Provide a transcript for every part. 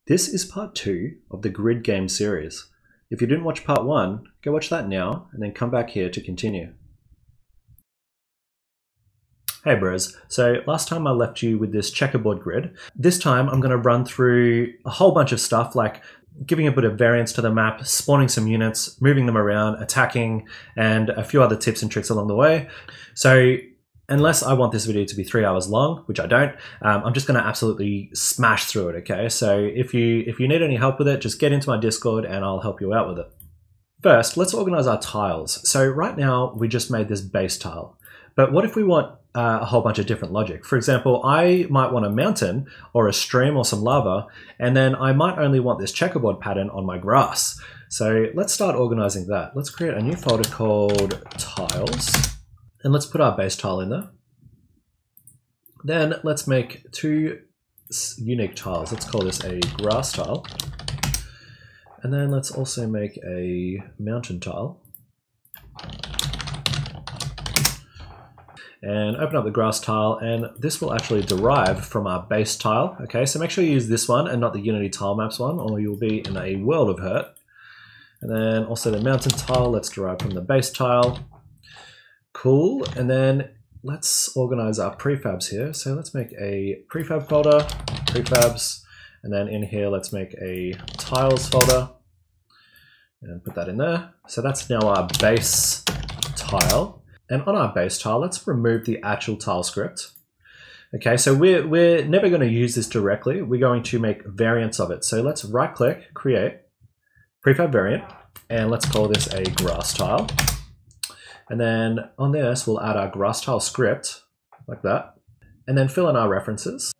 This is part 2 of the grid game series. If you didn't watch part 1, go watch that now and then come back here to continue. Hey bros, so last time I left you with this checkerboard grid. This time I'm going to run through a whole bunch of stuff like giving a bit of variance to the map, spawning some units, moving them around, attacking, and a few other tips and tricks along the way. So unless I want this video to be 3 hours long, which I don't, I'm just going to absolutely smash through it, okay? So if you need any help with it, just get into my Discord and I'll help you out with it. First, let's organize our tiles. So right now we just made this base tile, but what if we want a whole bunch of different logic? For example, I might want a mountain or a stream or some lava, and then I might only want this checkerboard pattern on my grass. So let's start organizing that. Let's create a new folder called tiles, and let's put our base tile in there. Then let's make 2 unique tiles. Let's call this a grass tile. And then let's also make a mountain tile. And open up the grass tile, and this will actually derive from our base tile. Okay, so make sure you use this one and not the Unity tile maps one, or you'll be in a world of hurt. And then also the mountain tile, let's derive from the base tile. Cool, and then let's organize our prefabs here. So let's make a prefab folder, prefabs, and then in here let's make a tiles folder and put that in there. So that's now our base tile. And on our base tile, let's remove the actual tile script. Okay, so we're never going to use this directly. We're going to make variants of it. So let's right click, create, prefab variant, and let's call this a grass tile. And then on this, we'll add our grass tile script, like that, and then fill in our references.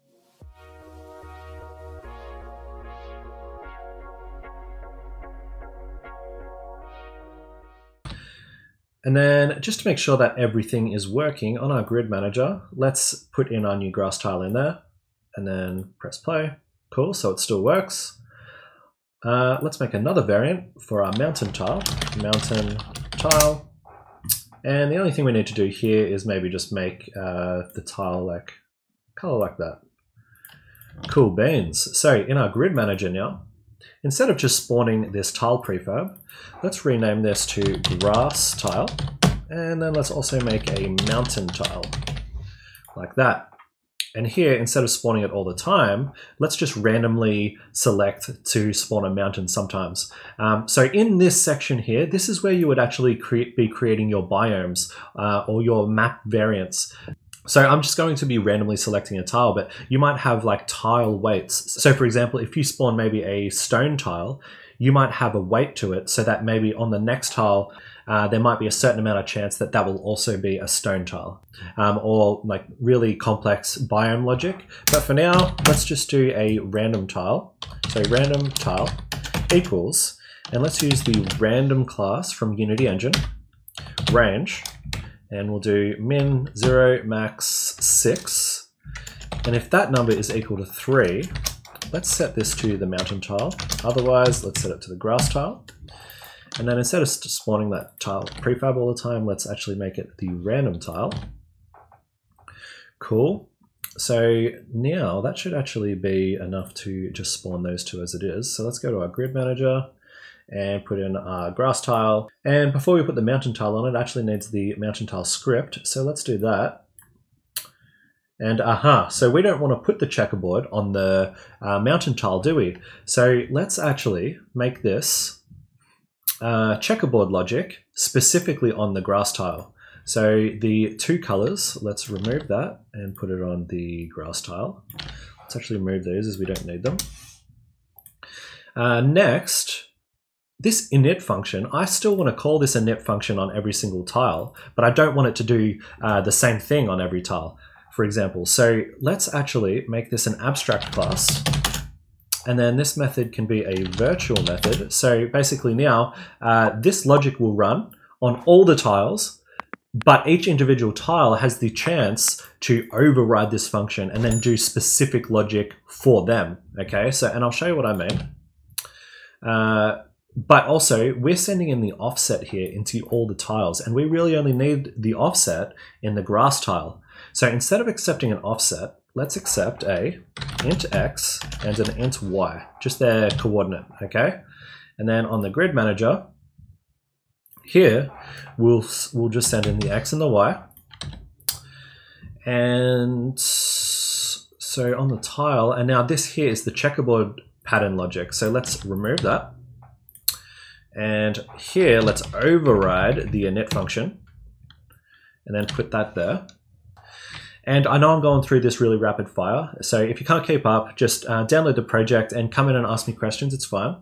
And then just to make sure that everything is working on our grid manager, let's put in our new grass tile in there and then press play. Cool, so it still works. Let's make another variant for our mountain tile, And the only thing we need to do here is maybe just make the tile like color like that. Cool beans. So in our grid manager now, instead of just spawning this tile prefab, let's rename this to grass tile. And then let's also make a mountain tile like that. And here, instead of spawning it all the time, let's just randomly select to spawn a mountain sometimes. So in this section here, this is where you would actually be creating your biomes or your map variants. So I'm just going to be randomly selecting a tile, but you might have like tile weights. So for example, if you spawn maybe a stone tile, you might have a weight to it so that maybe on the next tile, there might be a certain amount of chance that that will also be a stone tile, or like really complex biome logic. But for now, let's just do a random tile. So random tile equals, and let's use the random class from Unity Engine, range, and we'll do min 0, max 6. And if that number is equal to 3, let's set this to the mountain tile. Otherwise, let's set it to the grass tile. And then instead of spawning that tile prefab all the time, let's actually make it the random tile. Cool. So now that should actually be enough to just spawn those two as it is. So let's go to our grid manager and put in our grass tile. And before we put the mountain tile on, it actually needs the mountain tile script. So let's do that. And so we don't want to put the checkerboard on the mountain tile, do we? So let's actually make this checkerboard logic specifically on the grass tile. So the 2 colors, let's remove that and put it on the grass tile. Let's actually remove those as we don't need them. Next, this init function, I still want to call this init function on every single tile, but I don't want it to do the same thing on every tile, for example. So let's actually make this an abstract class. And then this method can be a virtual method. So basically now, this logic will run on all the tiles, but each individual tile has the chance to override this function and then do specific logic for them. Okay, so, and I'll show you what I mean. But also, we're sending in the offset here into all the tiles, and we really only need the offset in the grass tile. So instead of accepting an offset, let's accept a int x and an int y, just their coordinate, okay? And then on the grid manager, here, we'll just send in the x and the y. And so on the tile, and now this here is the checkerboard pattern logic. So let's remove that. And here, let's override the init function and then put that there. And I know I'm going through this really rapid fire. So if you can't keep up, just download the project and come in and ask me questions, it's fine.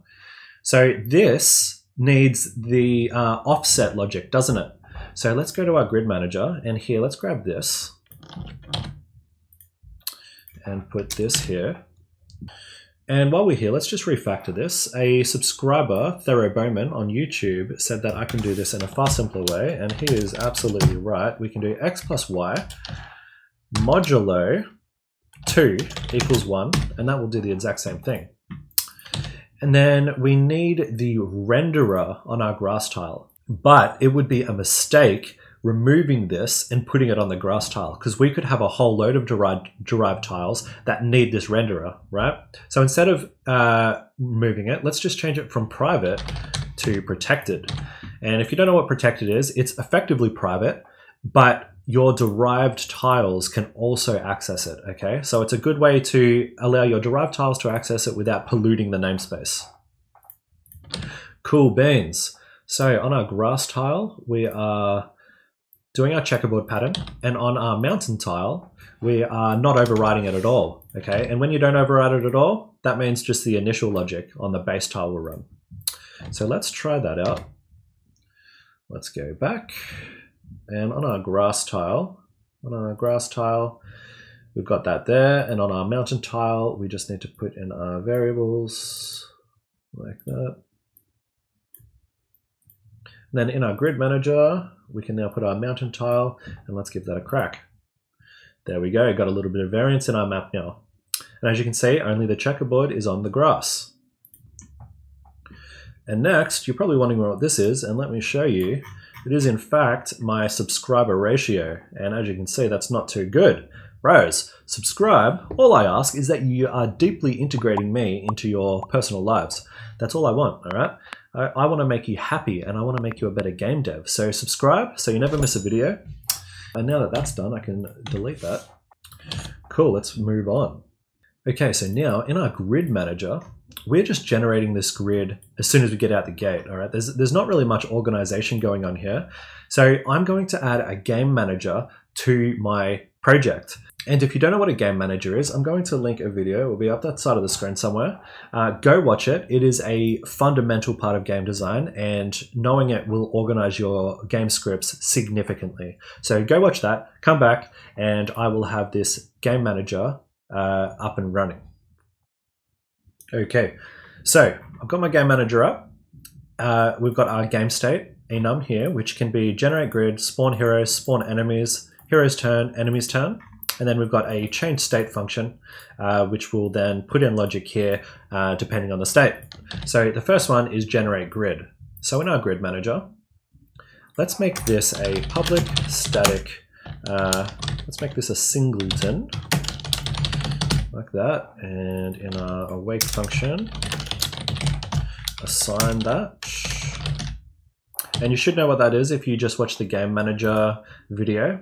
So this needs the offset logic, doesn't it? So let's go to our grid manager, and here, let's grab this and put this here. And while we're here, let's just refactor this. A subscriber, Thero Bowman on YouTube, said that I can do this in a far simpler way, and he is absolutely right. We can do x plus y modulo 2 equals 1, and that will do the exact same thing. And then we need the renderer on our grass tile, but it would be a mistake removing this and putting it on the grass tile, because we could have a whole load of derived tiles that need this renderer, right? So instead of removing it, let's just change it from private to protected. And if you don't know what protected is, it's effectively private, but your derived tiles can also access it, okay? So it's a good way to allow your derived tiles to access it without polluting the namespace. Cool beans. So on our grass tile, we are doing our checkerboard pattern, and on our mountain tile, we are not overriding it at all, okay? And when you don't override it at all, that means just the initial logic on the base tile will run. So let's try that out. Let's go back. And on our grass tile, we've got that there. And on our mountain tile, we just need to put in our variables like that. And then in our grid manager, we can now put our mountain tile, and let's give that a crack. There we go, got a little bit of variance in our map now. And as you can see, only the checkerboard is on the grass. And next, you're probably wondering what this is, and let me show you. It is in fact my subscriber ratio, and as you can see, that's not too good. Bros, subscribe. All I ask is that you are deeply integrating me into your personal lives. That's all I want, all right? I want to make you happy, and I want to make you a better game dev. So subscribe so you never miss a video. And now that that's done, I can delete that. Cool, let's move on. Okay, so now in our grid manager, we're just generating this grid as soon as we get out the gate, all right? There's not really much organization going on here. So I'm going to add a game manager to my project. And if you don't know what a game manager is, I'm going to link a video. It will be up that side of the screen somewhere. Go watch it. It is a fundamental part of game design, and knowing it will organize your game scripts significantly. So go watch that, come back, and I will have this game manager up and running. Okay, so I've got my game manager up. We've got our game state, enum here, which can be generate grid, spawn heroes, spawn enemies, heroes turn, enemies turn. And then we've got a change state function, which will then put in logic here, depending on the state. So the first one is generate grid. So in our grid manager, let's make this a public static, let's make this a singleton, like that. And in our awake function, assign that. And you should know what that is if you just watch the game manager video.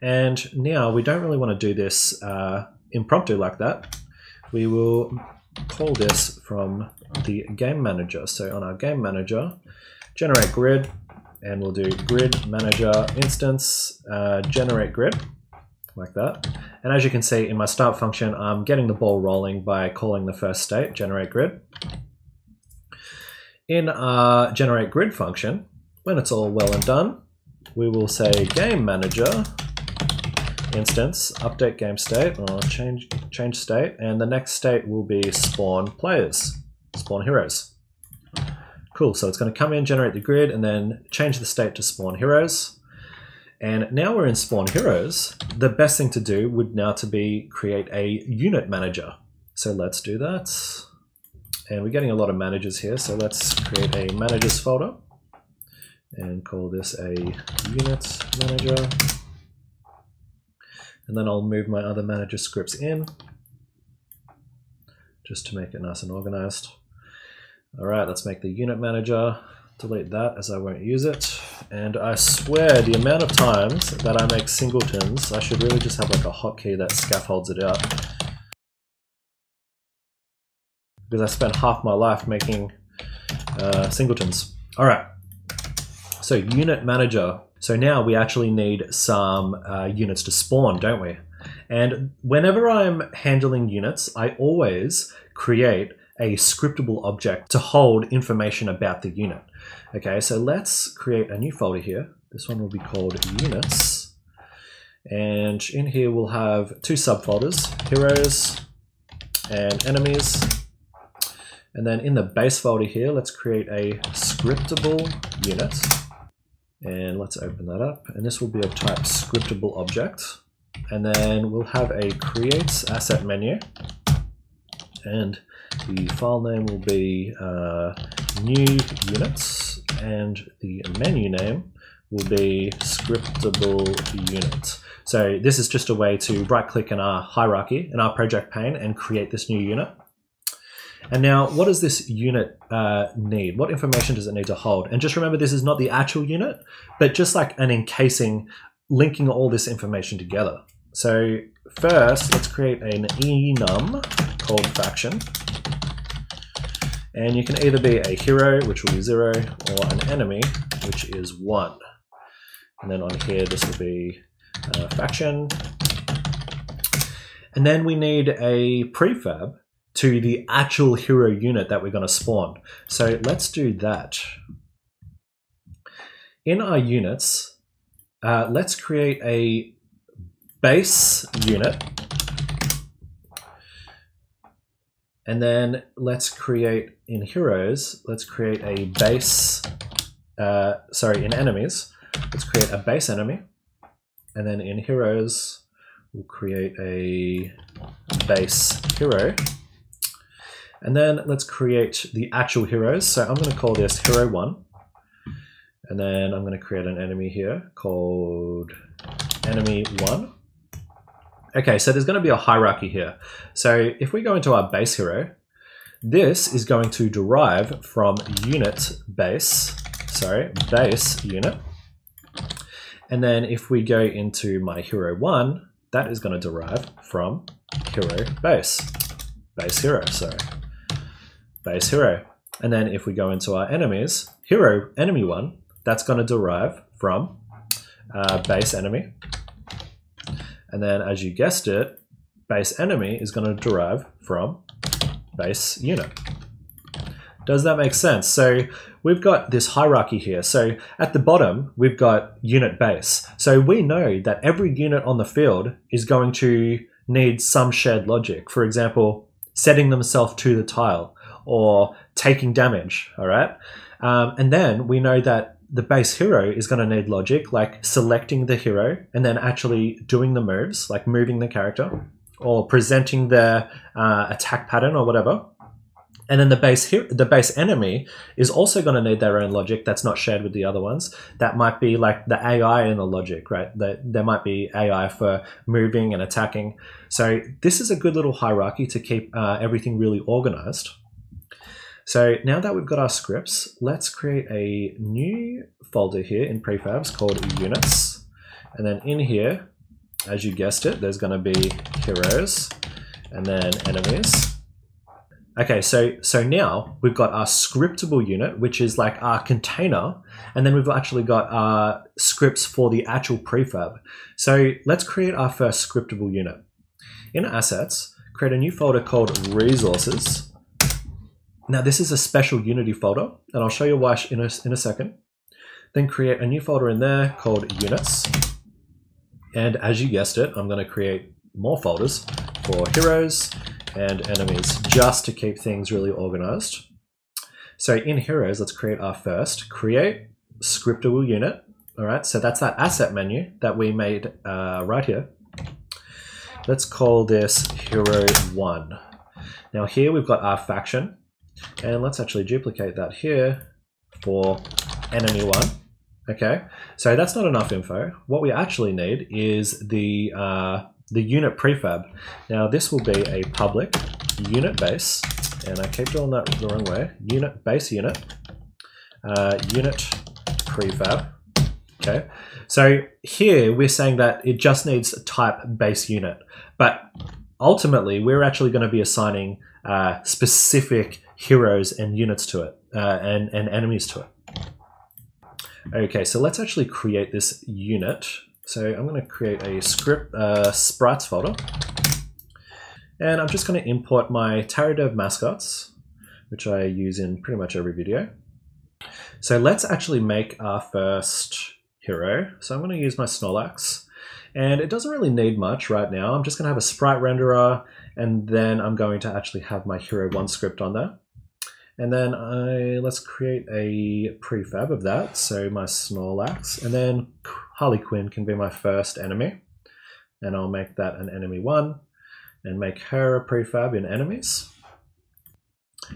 And now we don't really want to do this impromptu like that. We will call this from the game manager. So on our game manager, generate grid, and we'll do grid manager instance, generate grid, like that. And as you can see in my start function, I'm getting the ball rolling by calling the first state, generate grid. In our generate grid function, when it's all well and done, we will say game manager instance, update game state, or change state, and the next state will be spawn players, spawn heroes. Cool, so it's going to come in, generate the grid, and then change the state to spawn heroes. And now we're in spawn heroes, the best thing to do would now to be create a unit manager. So let's do that. And we're getting a lot of managers here, so let's create a managers folder and call this a unit manager. And then I'll move my other manager scripts in just to make it nice and organized. All right, let's make the unit manager. Delete that as I won't use it. And I swear the amount of times that I make singletons, I should really just have like a hotkey that scaffolds it out. Because I spent half my life making singletons. All right, so unit manager. So now we actually need some units to spawn, don't we? And whenever I'm handling units, I always create a scriptable object to hold information about the unit. Okay, so let's create a new folder here. This one will be called units. And in here we'll have two subfolders, heroes and enemies. And then in the base folder here, let's create a scriptable unit. And let's open that up. And this will be of type scriptable object. And then we'll have a create asset menu. And the file name will be new units. And the menu name will be scriptable unit. So this is just a way to right click in our hierarchy, in our project pane, and create this new unit. And now, what does this unit need? What information does it need to hold? And just remember, this is not the actual unit, but just like an encasing, linking all this information together. So first, let's create an enum called faction. And you can either be a hero, which will be 0, or an enemy, which is 1. And then on here, this will be faction. And then we need a prefab to the actual hero unit that we're going to spawn. So let's do that. In our units, let's create a base unit. And then let's create in heroes, let's create a base, in enemies, let's create a base enemy. And then in heroes, we'll create a base hero. And then let's create the actual heroes. So I'm going to call this hero 1. And then I'm going to create an enemy here called enemy 1. Okay, so there's going to be a hierarchy here. So if we go into our base hero, this is going to derive from base unit. And then if we go into my hero 1, that is going to derive from hero base hero. And then if we go into our enemies, enemy 1, that's going to derive from base enemy. And then as you guessed it, base enemy is going to derive from base unit. Does that make sense? So we've got this hierarchy here. So at the bottom, we've got unit base. So we know that every unit on the field is going to need some shared logic. For example, setting themselves to the tile or taking damage, all right? And then we know that the base hero is going to need logic, like selecting the hero and then actually doing the moves, like moving the character or presenting their attack pattern or whatever. And then the base enemy is also going to need their own logic that's not shared with the other ones. That might be like the AI in the logic, right? There might be AI for moving and attacking. So this is a good little hierarchy to keep everything really organized. So now that we've got our scripts, let's create a new folder here in prefabs called units. And then in here, as you guessed it, there's going to be heroes and then enemies. Okay, so now we've got our scriptable unit, which is like our container, and then we've actually got our scripts for the actual prefab. So let's create our first scriptable unit. In assets, create a new folder called resources. Now this is a special Unity folder, and I'll show you why in a second. Then create a new folder in there called units. And as you guessed it, I'm going to create more folders for heroes and enemies just to keep things really organized. So in heroes, let's create our first create scriptable unit. All right, so that's that asset menu that we made right here. Let's call this hero 1. Now here we've got our faction, and let's actually duplicate that here for enemy 1. Okay, so that's not enough info. What we actually need is the the unit prefab. Now this will be a public unit base, and I keep doing that the wrong way. Unit base unit, unit prefab. Okay, so here we're saying that it just needs type base unit, but ultimately we're actually going to be assigning specific heroes and units to it, and enemies to it. Okay, so let's actually create this unit. So I'm going to create a sprites folder, and I'm just going to import my TarraDev mascots, which I use in pretty much every video. So let's actually make our first hero. So I'm going to use my Snorlax, and it doesn't really need much right now. I'm just going to have a sprite renderer, and then I'm going to actually have my hero 1 script on there. And then let's create a prefab of that. So my Snorlax, and then Harley Quinn can be my first enemy, and I'll make that an enemy 1 and make her a prefab in enemies.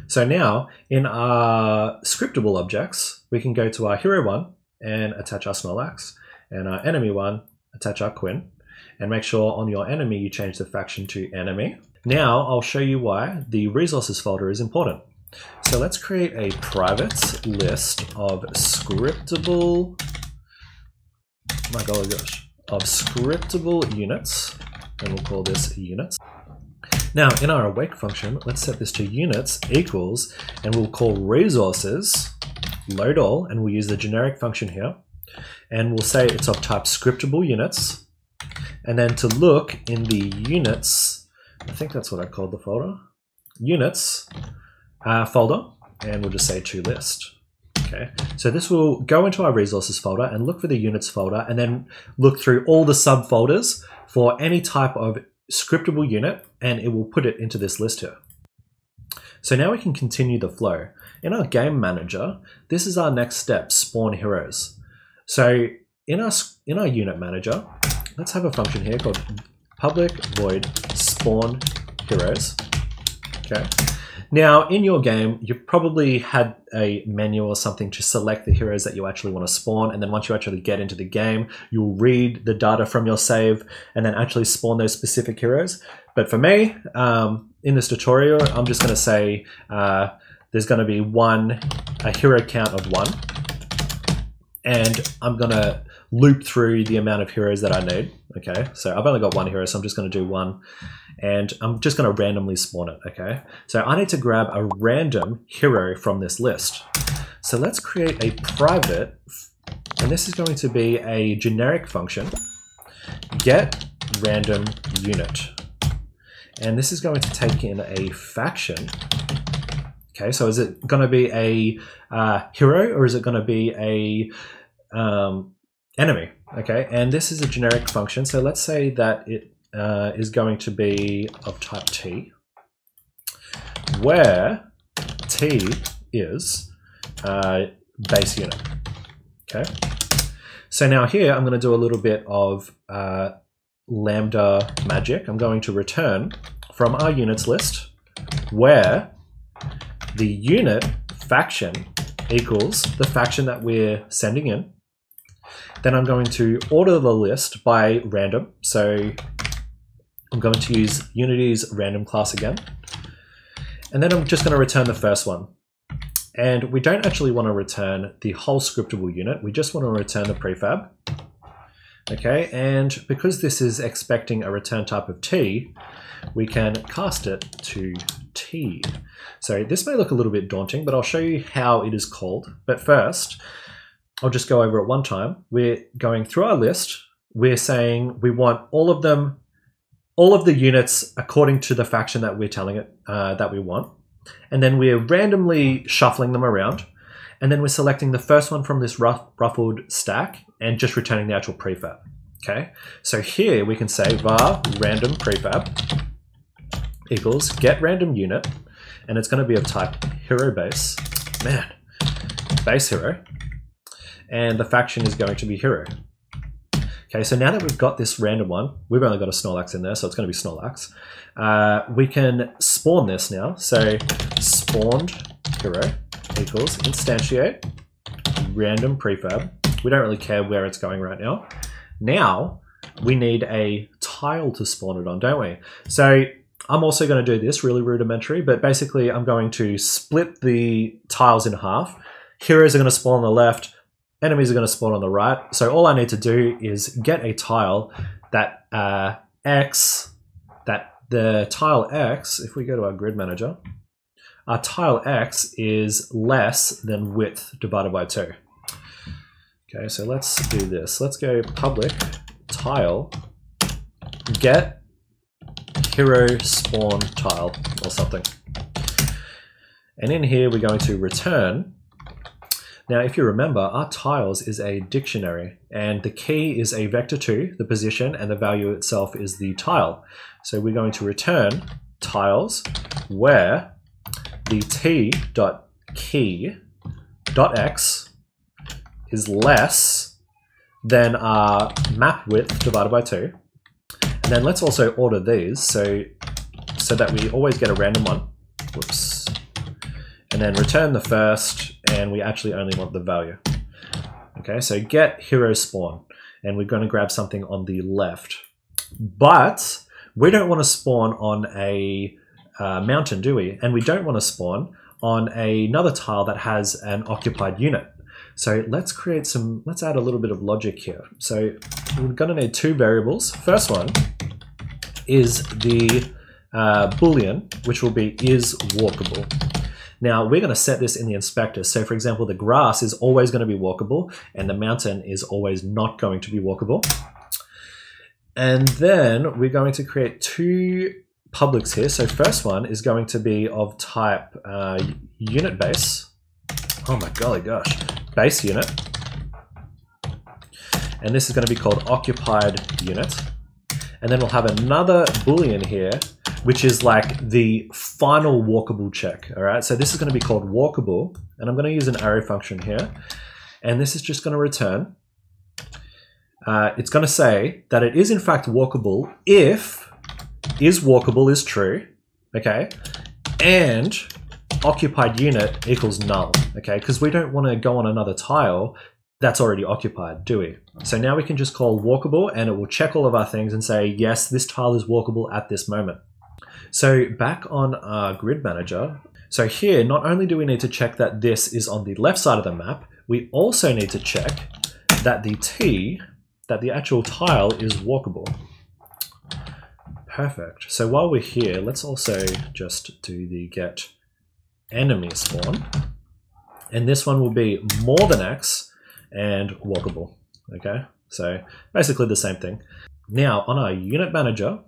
So now in our scriptable objects, we can go to our hero 1 and attach our Snorlax, and our enemy 1 attach our Quinn, and make sure on your enemy you change the faction to enemy. Now I'll show you why the resources folder is important. So let's create a private list of scriptable, of scriptable units, and we'll call this units. Now in our awake function, let's set this to units equals, and we'll call resources load all, and we'll use the generic function here, and we'll say it's of type scriptable units, and then to look in the units, I think that's what I called the folder, units folder, and we'll just say to list. Okay, so this will go into our resources folder and look for the units folder, and then look through all the subfolders for any type of scriptable unit, and it will put it into this list here. So now we can continue the flow. In our game manager, this is our next step, spawn heroes. So in our unit manager, let's have a function here called public void spawn heroes. Okay. Now in your game, you've probably had a menu or something to select the heroes that you actually want to spawn, and then once you actually get into the game, you'll read the data from your save and then actually spawn those specific heroes. But for me, in this tutorial, I'm just going to say there's going to be a hero count of 1, and I'm going to loop through the amount of heroes that I need. Okay, so I've only got 1 hero, so I'm just going to do 1, and I'm just going to randomly spawn it. Okay, so I need to grab a random hero from this list. So let's create a private, and this is going to be a generic function, get random unit, and this is going to take in a faction. Okay, so is it going to be a hero, or is it going to be a enemy? Okay, and this is a generic function, so let's say that it is going to be of type T, where T is base unit. Okay, so now here I'm going to do a little bit of lambda magic. I'm going to return from our units list where the unit faction equals the faction that we're sending in. Then I'm going to order the list by random. So I'm going to use Unity's random class again. And then I'm just going to return the first one. And we don't actually want to return the whole scriptable unit. We just want to return the prefab. Okay, and because this is expecting a return type of T, we can cast it to T. So this may look a little bit daunting, but I'll show you how it is called. But first, I'll just go over it one time. We're going through our list. We're saying we want all of them, all of the units according to the faction that we're telling it that we want. And then we're randomly shuffling them around. And then we're selecting the first one from this ruffled stack and just returning the actual prefab. Okay, so here we can say var random prefab equals get random unit, and it's going to be of type hero base, base hero, and the faction is going to be hero. Okay, so now that we've got this random one, we've only got a Snorlax in there, so it's going to be Snorlax. We can spawn this now. So spawned hero equals instantiate random prefab. We don't really care where it's going right now. Now we need a tile to spawn it on, don't we? So I'm also going to do this really rudimentary, but basically I'm going to split the tiles in half. Heroes are going to spawn on the left, enemies are going to spawn on the right. So all I need to do is get a tile that the tile X, if we go to our grid manager, our tile X is less than width divided by 2. Okay, so let's do this. Let's go public tile get hero spawn tile or something. And in here we're going to return. Now if you remember, our tiles is a dictionary and the key is a vector2, the position, and the value itself is the tile. So we're going to return tiles where the t.key.x is less than our map width divided by 2. And then let's also order these so that we always get a random one. Whoops. And then return the first, and we actually only want the value. Okay, so get hero spawn, and we're going to grab something on the left. But we don't want to spawn on a mountain, do we? And we don't want to spawn on another tile that has an occupied unit. So let's add a little bit of logic here. So we're going to need 2 variables. First one is the boolean, which will be is walkable. Now we're going to set this in the inspector. So for example, the grass is always going to be walkable and the mountain is always not going to be walkable. And then we're going to create 2 publics here. So first one is going to be of type unit base. Oh my golly gosh, base unit. And this is going to be called occupied unit. And then we'll have another boolean here, which is like the final walkable check. All right, so this is going to be called walkable, and I'm going to use an arrow function here, and this is just going to return. It's going to say that it is in fact walkable if is walkable is true, okay, and occupied unit equals null, okay, because we don't want to go on another tile that's already occupied, do we? So now we can just call walkable, and it will check all of our things and say, yes, this tile is walkable at this moment. So back on our grid manager, so here not only do we need to check that this is on the left side of the map, we also need to check that the actual tile is walkable. Perfect. So while we're here, let's also just do the get enemy spawn, and this one will be more than X and walkable. Okay, so basically the same thing. Now on our unit manager,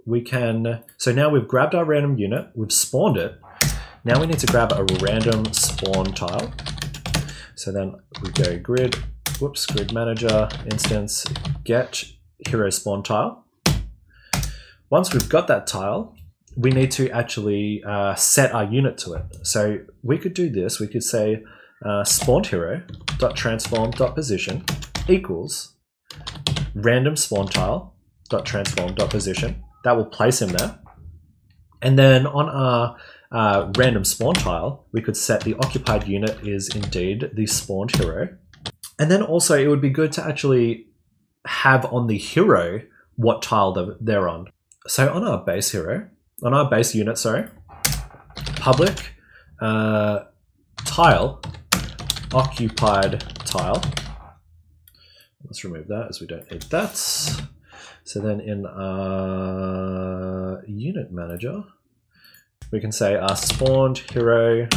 we can, so now we've grabbed our random unit, we've spawned it. Now we need to grab a random spawn tile. So then we go grid manager instance, get hero spawn tile. Once we've got that tile, we need to actually set our unit to it. So we could do this, we could say spawned hero dot transform dot position equals random spawn tile dot transform dot position. That will place him there. And then on our random spawn tile, we could set the occupied unit is indeed the spawned hero. And then also it would be good to actually have on the hero what tile they're on. So on our base hero, on our base unit, sorry, public tile, occupied tile. Let's remove that as we don't need that. So then in our unit manager, we can say our spawned hero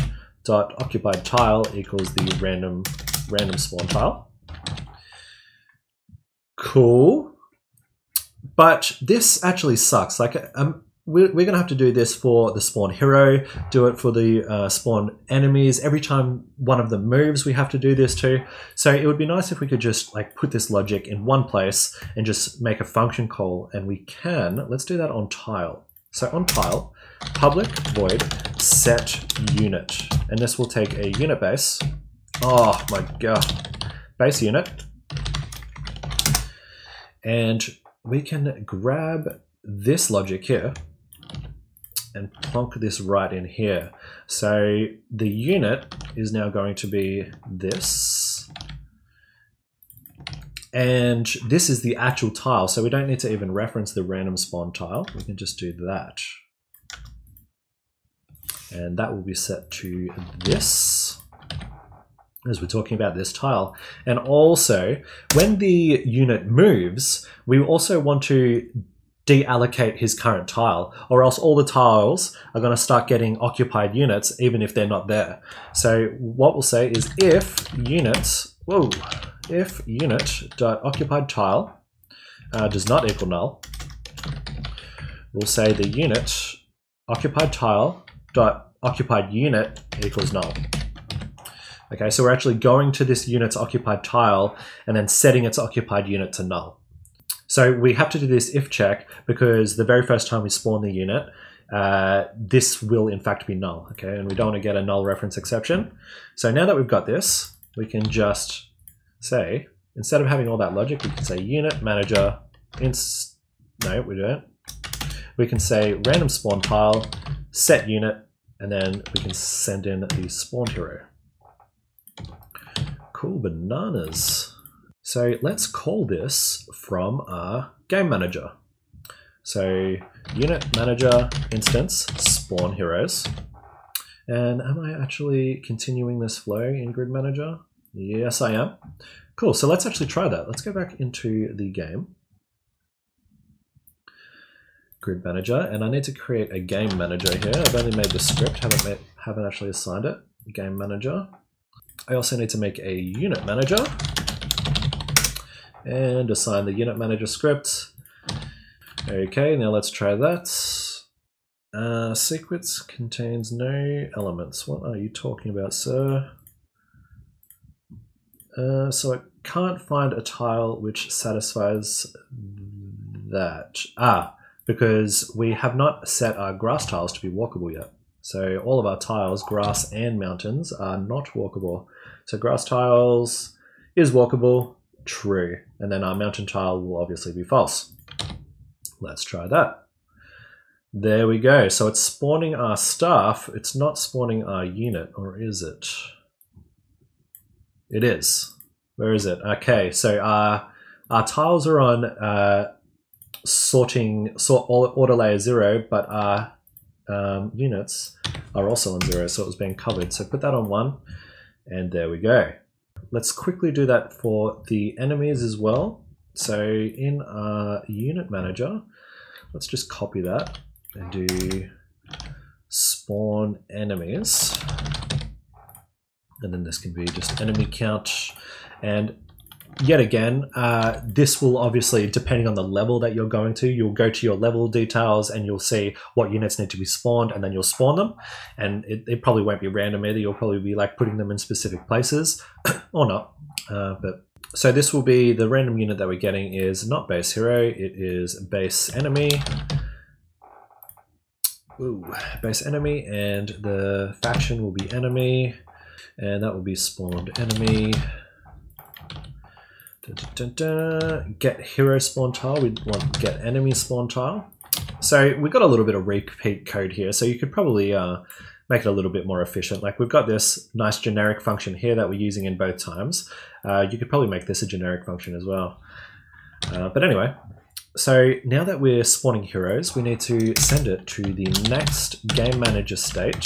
dot occupied tile equals the random spawn tile. Cool. But this actually sucks. Like we're going to have to do this for the spawn hero, do it for the spawn enemies. Every time one of them moves, we have to do this too. So it would be nice if we could just like put this logic in one place and just make a function call, and we can. Let's do that on tile. So on tile, public void set unit, and this will take a unit base. Oh my god, base unit, and we can grab this logic here and plonk this right in here. So the unit is now going to be this, And this is the actual tile, so we don't need to even reference the random spawn tile. We can just do that. And that will be set to this, as we're talking about this tile. And also, when the unit moves, we also want to deallocate his current tile, or else all the tiles are going to start getting occupied units, even if they're not there. So what we'll say is if unit.occupied tile does not equal null, we'll say the unit occupied tile dot occupied unit equals null. Okay, so we're actually going to this unit's occupied tile and then setting its occupied unit to null. So we have to do this if check because the very first time we spawn the unit, this will in fact be null, okay? And we don't want to get a null reference exception. So now that we've got this, we can just say, instead of having all that logic, we can say unit manager no, we don't. We can say random spawn tile, set unit, and then we can send in the spawn hero. Cool bananas. So let's call this from our game manager. So unit manager instance spawn heroes. And am I actually continuing this flow in grid manager? Yes, I am. Cool, so let's actually try that. Let's go back into the game. Grid manager, and I need to create a game manager here. I've only made the script, haven't actually assigned it. Game manager. I also need to make a unit manager and assign the unit manager script. Okay, now let's try that. Sequence contains no elements. What are you talking about, sir? So I can't find a tile which satisfies that. Because we have not set our grass tiles to be walkable yet. So all of our tiles, grass and mountains, are not walkable. So grass tiles is walkable, true. And then our mountain tile will obviously be false. Let's try that. There we go. So it's spawning our stuff. It's not spawning our unit, or is it? It is. Where is it? Okay, so our tiles are on sort order layer 0, but our units are also on 0, so it was being covered. So put that on 1, and there we go. Let's quickly do that for the enemies as well. So in our unit manager, let's just copy that and do spawn enemies. And then this can be just enemy count. And yet again, this will obviously, depending on the level that you're going to, you'll go to your level details and you'll see what units need to be spawned, and then you'll spawn them. And it probably won't be random either. You'll probably be like putting them in specific places or not. But so this will be the random unit that we're getting is not base hero, it is base enemy. Ooh, base enemy, and the faction will be enemy, and that will be spawned enemy. Get hero spawn tile, we want get enemy spawn tile. So we've got a little bit of repeat code here, so you could probably make it a little bit more efficient. Like we've got this nice generic function here that we're using in both times. You could probably make this a generic function as well. But anyway, so now that we're spawning heroes, we need to send it to the next game manager state,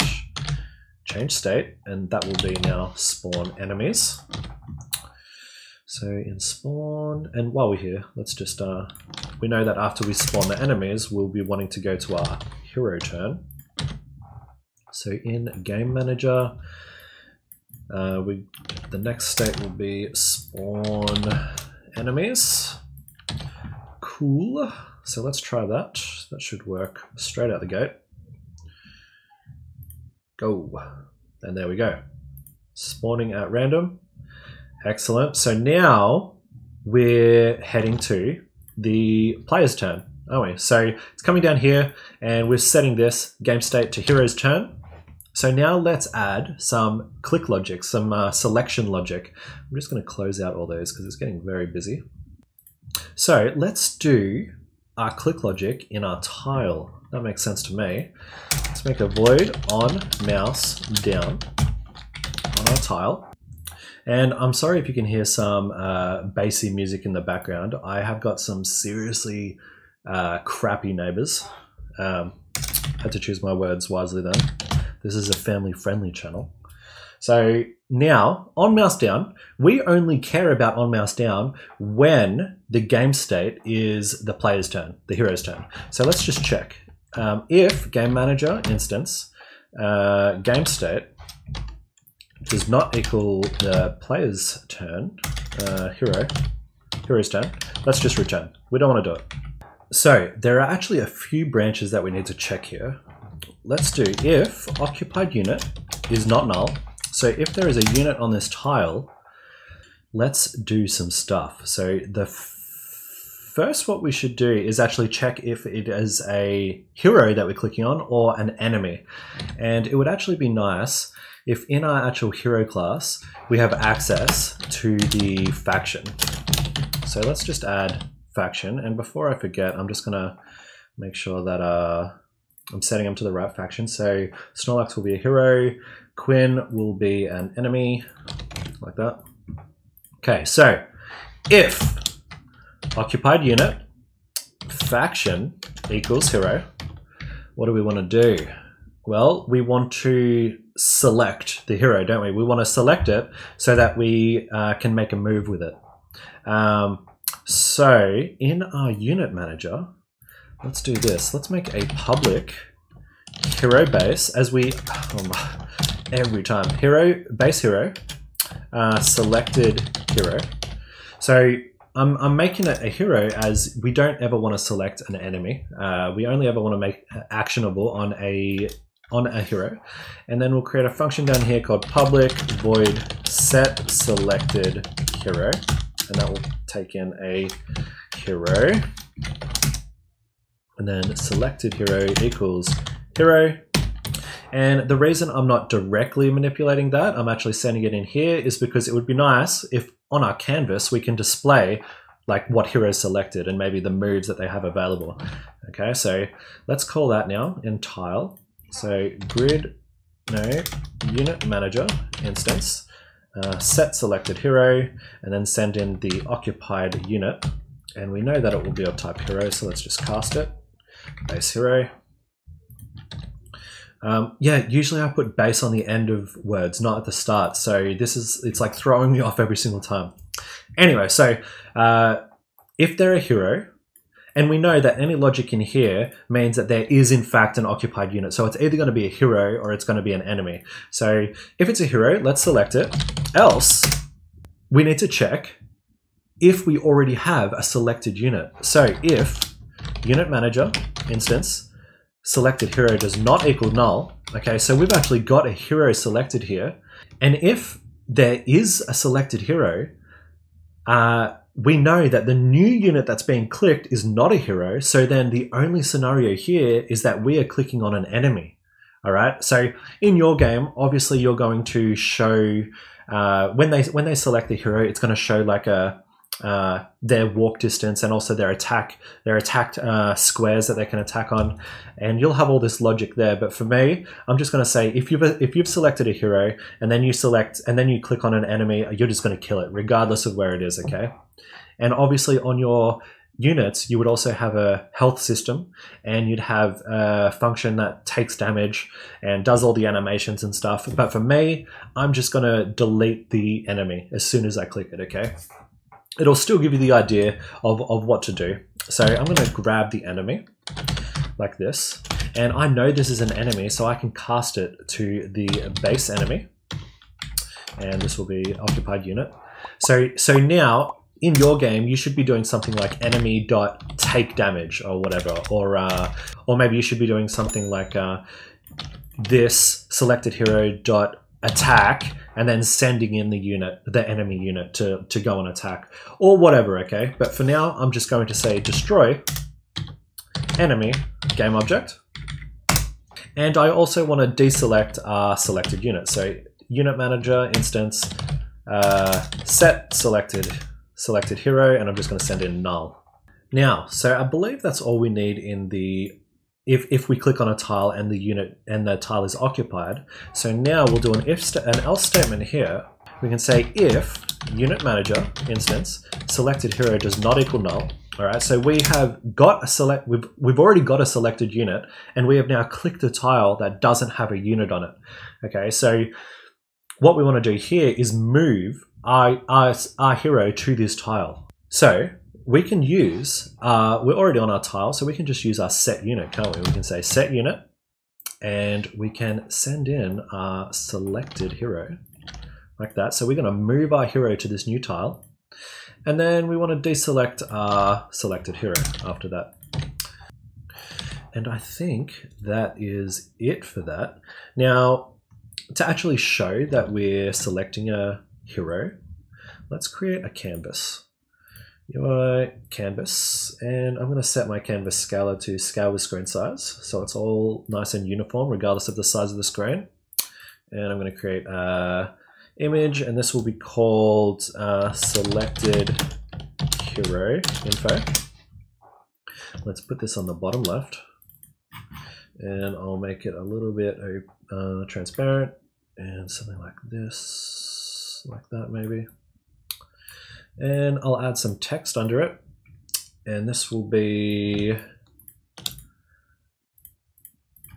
change state, and that will be now spawn enemies. So in spawn, and while we're here, let's just, we know that after we spawn the enemies, we'll be wanting to go to our hero turn. So in game manager, the next state will be spawn enemies. Cool. So let's try that. That should work straight out the gate. Go. And there we go. Spawning at random. Excellent. So now we're heading to the player's turn, aren't we? So it's coming down here and we're setting this game state to hero's turn. So now let's add some click logic, some selection logic. I'm just going to close out all those because it's getting very busy. So let's do our click logic in our tile. That makes sense to me. Let's make a void on mouse down on our tile. And I'm sorry if you can hear some bassy music in the background. I have got some seriously crappy neighbors. Had to choose my words wisely then. This is a family-friendly channel. So now, on mouse down, we only care about on mouse down when the game state is the player's turn, the hero's turn. So let's just check. If game manager instance game state does not equal the player's turn, hero's turn, let's just return. We don't want to do it. So there are actually a few branches that we need to check here. Let's do if occupied unit is not null. So if there is a unit on this tile, let's do some stuff. So the first what we should do is actually check if it is a hero that we're clicking on or an enemy. And it would actually be nice if in our actual hero class, we have access to the faction. So let's just add faction. And before I forget, I'm just gonna make sure that I'm setting them to the right faction. So Snorlax will be a hero, Quinn will be an enemy, like that. Okay, so if occupied unit faction equals hero, what do we want to do? Well, we want to select the hero, don't we? We want to select it so that we can make a move with it. So in our unit manager, let's do this. Let's make a public hero base as we, every time, hero, base hero, selected hero. So I'm making it a hero as we don't ever want to select an enemy. We only ever want to make actionable on a hero. And then we'll create a function down here called public void set selected hero. And that will take in a hero. And then selected hero equals hero. And the reason I'm not directly manipulating that, I'm actually sending it in here, is because it would be nice if on our canvas we can display like what hero is selected and maybe the moves that they have available. Okay, so let's call that now in tile. So unit manager instance, set selected hero, and then send in the occupied unit. And we know that it will be of type hero, so let's just cast it. Base hero. Yeah, usually I put base on the end of words, not at the start. So it's like throwing me off every single time. Anyway, so if they're a hero, and we know that any logic in here means that there is in fact an occupied unit. So it's either going to be a hero or it's going to be an enemy. So if it's a hero, let's select it. Else, we need to check if we already have a selected unit. So if unit manager instance selected hero does not equal null, okay, so we've actually got a hero selected here. And if there is a selected hero, we know that the new unit that's being clicked is not a hero. So then the only scenario here is that we are clicking on an enemy. All right. So in your game, obviously you're going to show, when they select the hero, it's going to show like their walk distance and also their attacked squares that they can attack on, and you'll have all this logic there. But for me, I'm just going to say if you've selected a hero and then you click on an enemy, you're just going to kill it regardless of where it is. Okay, and obviously on your units you would also have a health system, and you'd have a function that takes damage and does all the animations and stuff. But for me, I'm just going to delete the enemy as soon as I click it. Okay. It'll still give you the idea of what to do. So I'm going to grab the enemy like this. And I know this is an enemy, so I can cast it to the base enemy. And this will be occupied unit. So now, in your game, you should be doing something like enemy.take damage or whatever. Or maybe you should be doing something like this selected hero.attack, and then sending in the enemy unit to go and attack, or whatever, okay? But for now, I'm just going to say destroy enemy game object. And I also want to deselect our selected unit. So unit manager instance, set selected hero, and I'm just going to send in null. Now, so I believe that's all we need in the if we click on a tile and the unit and the tile is occupied. So now we'll do an else statement here, we can say if unit manager instance selected hero does not equal null. All right, so we have got a select. We've already got a selected unit, and we have now clicked a tile that doesn't have a unit on it. Okay, so what we want to do here is move our hero to this tile. So we can use. We're already on our tile, so we can just use our set unit, can't we? We can say set unit, and we can send in our selected hero like that. So we're going to move our hero to this new tile. And then we want to deselect our selected hero after that. And I think that is it for that. Now, to actually show that we're selecting a hero, let's create a canvas. UI canvas, and I'm going to set my canvas scaler to scale with screen size. So it's all nice and uniform regardless of the size of the screen. And I'm going to create a image, and this will be called selected hero info. Let's put this on the bottom left, and I'll make it a little bit transparent and something like this, like that maybe. And I'll add some text under it, and this will be,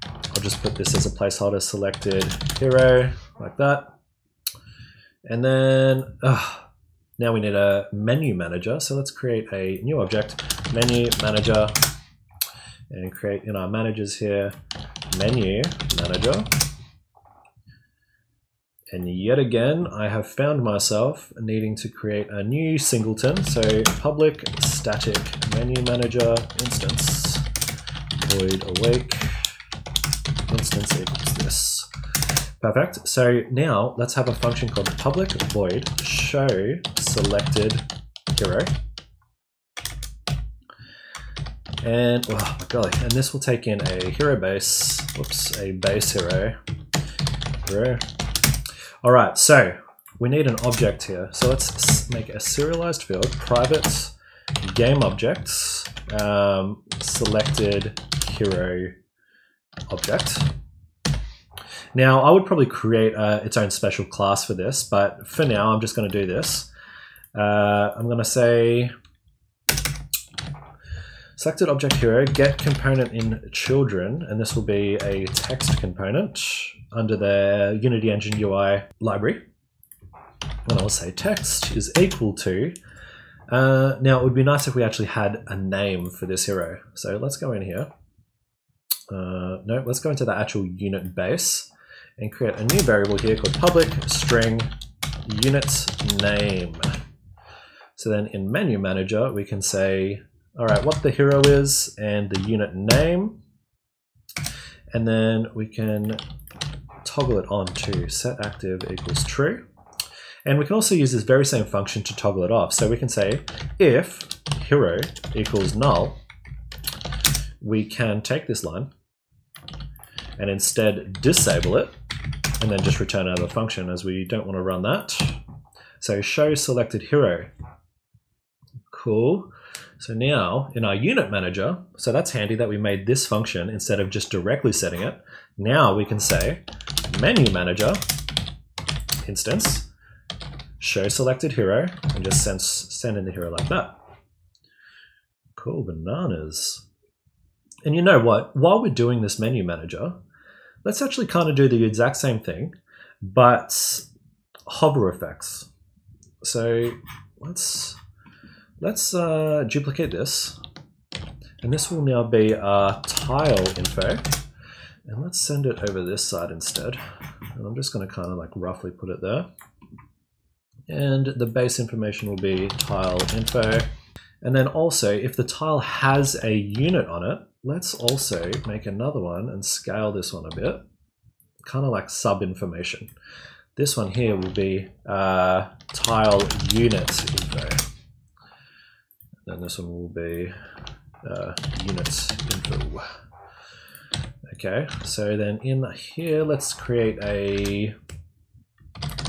I'll just put this as a placeholder, selected hero, like that. And then now we need a menu manager. So let's create a new object, menu manager, and create in our managers here, menu manager. And yet again, I have found myself needing to create a new singleton. So public static menu manager instance void awake instance equals this. Perfect. So now let's have a function called public void show selected hero. And oh my golly, and this will take in a hero base, a base hero. All right, so we need an object here. So let's make a serialized field, private game objects, selected hero object. Now, I would probably create its own special class for this, but for now, I'm just going to do this. I'm going to say selected object hero, get component in children, and this will be a text component under the Unity Engine UI library. And I'll say text is equal to. Now, it would be nice if we actually had a name for this hero. So let's go in here. No, let's go into the actual unit base and create a new variable here called public string unit name. So then in menu manager, we can say, all right, what the hero is and the unit name. And then we can toggle it on to set active equals true. And we can also use this very same function to toggle it off. So we can say if hero equals null, we can take this line and instead disable it and then just return another function, as we don't want to run that. So show selected hero. Cool. So now in our unit manager, so that's handy that we made this function instead of just directly setting it. Now we can say menu manager instance show selected hero and just send in the hero like that. Cool bananas. And you know what? While we're doing this menu manager, let's actually kind of do the exact same thing, but hover effects. So let's duplicate this, and this will now be our tile info, and let's send it over this side instead. And I'm just going to kind of like roughly put it there. And the base information will be tile info. And then also, if the tile has a unit on it, let's also make another one and scale this one a bit, kind of like sub information. This one here will be tile unit info. And this one will be unit info. Okay, so then in here, let's create a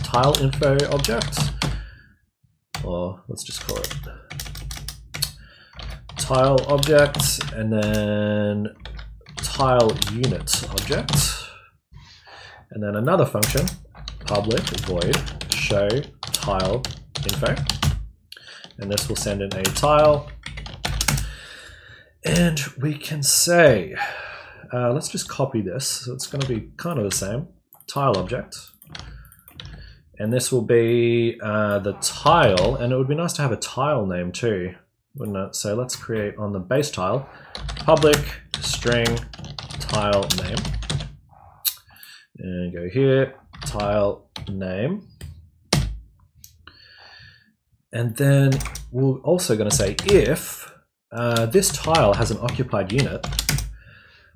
tile info object, or let's just call it tile object, and then tile unit object, and then another function, public void show tile info, and this will send in a tile. And we can say, let's just copy this. So it's going to be kind of the same tile object. And this will be the tile, and it would be nice to have a tile name too, wouldn't it? So let's create on the base tile, public string tile name. And go here, tile name. And then we're also going to say if this tile has an occupied unit,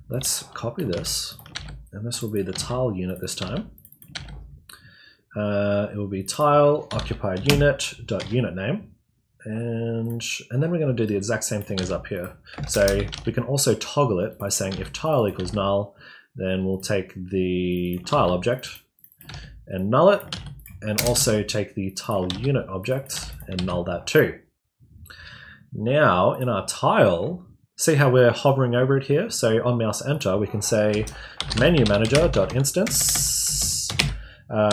let's copy this, and this will be the tile unit this time. It will be tile occupied unit dot unit name, and then we're going to do the exact same thing as up here. So we can also toggle it by saying if tile equals null, then we'll take the tile object and null it, and also take the tile unit object and null that too. Now in our tile, see how we're hovering over it here? So on mouse enter, we can say menu manager dot instance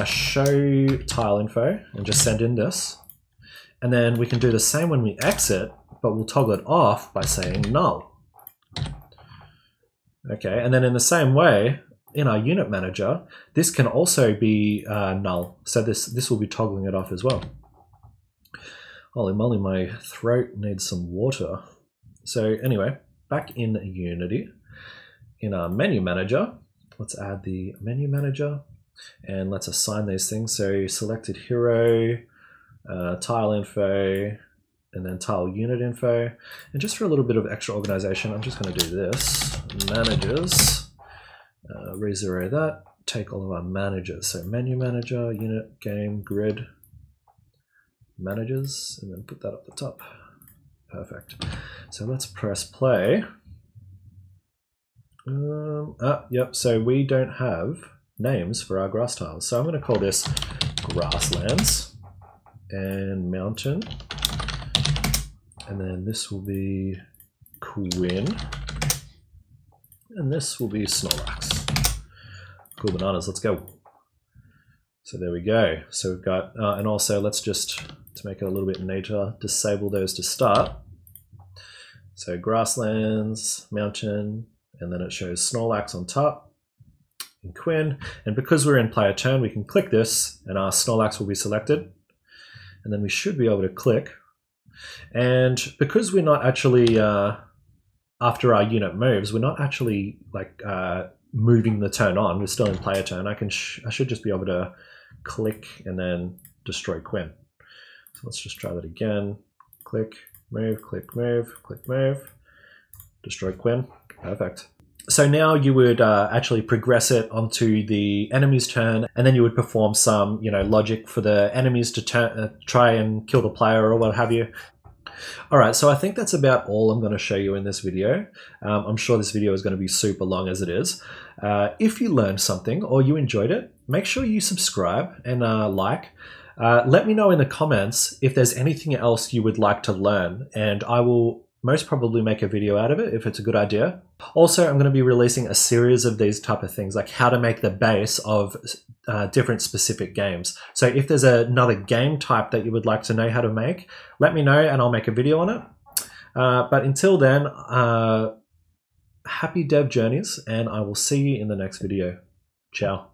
show tile info and just send in this. And then we can do the same when we exit, but we'll toggle it off by saying null. Okay, and then in the same way, in our unit manager, this can also be null. So this will be toggling it off as well. Holy moly, my throat needs some water. So anyway, back in Unity, in our menu manager, let's add the menu manager and let's assign these things. So selected hero, tile info, and then tile unit info. And just for a little bit of extra organization, I'm just going to do this, managers, re-zero that, take all of our managers. So menu manager, unit, game, grid, managers, and then put that up the top. Perfect. So let's press play. Yep, so we don't have names for our grass tiles. So I'm going to call this grasslands and mountain. And then this will be Quinn. And this will be Snorlax. Cool bananas, let's go. So there we go. So we've got, and also let's just, to make it a little bit neater, disable those to start. So grasslands, mountain, and then it shows Snorlax on top and Quinn. And because we're in player turn, we can click this and our Snorlax will be selected. And then we should be able to click. And because we're not actually, after our unit moves, we're not actually like moving the turn on, we're still in player turn. I should just be able to click and then destroy Quinn. So let's just try that again. Click, move, click, move, click, move, destroy Quinn. Perfect. So now you would actually progress it onto the enemy's turn, and then you would perform some, logic for the enemies to try and kill the player or what have you. All right, so I think that's about all I'm going to show you in this video. I'm sure this video is going to be super long as it is. If you learned something or you enjoyed it, make sure you subscribe and like. Let me know in the comments if there's anything else you would like to learn, and I will most probably make a video out of it if it's a good idea. Also, I'm going to be releasing a series of these type of things, like how to make the base of different specific games. So if there's another game type that you would like to know how to make, let me know and I'll make a video on it. But until then, happy dev journeys, and I will see you in the next video. Ciao.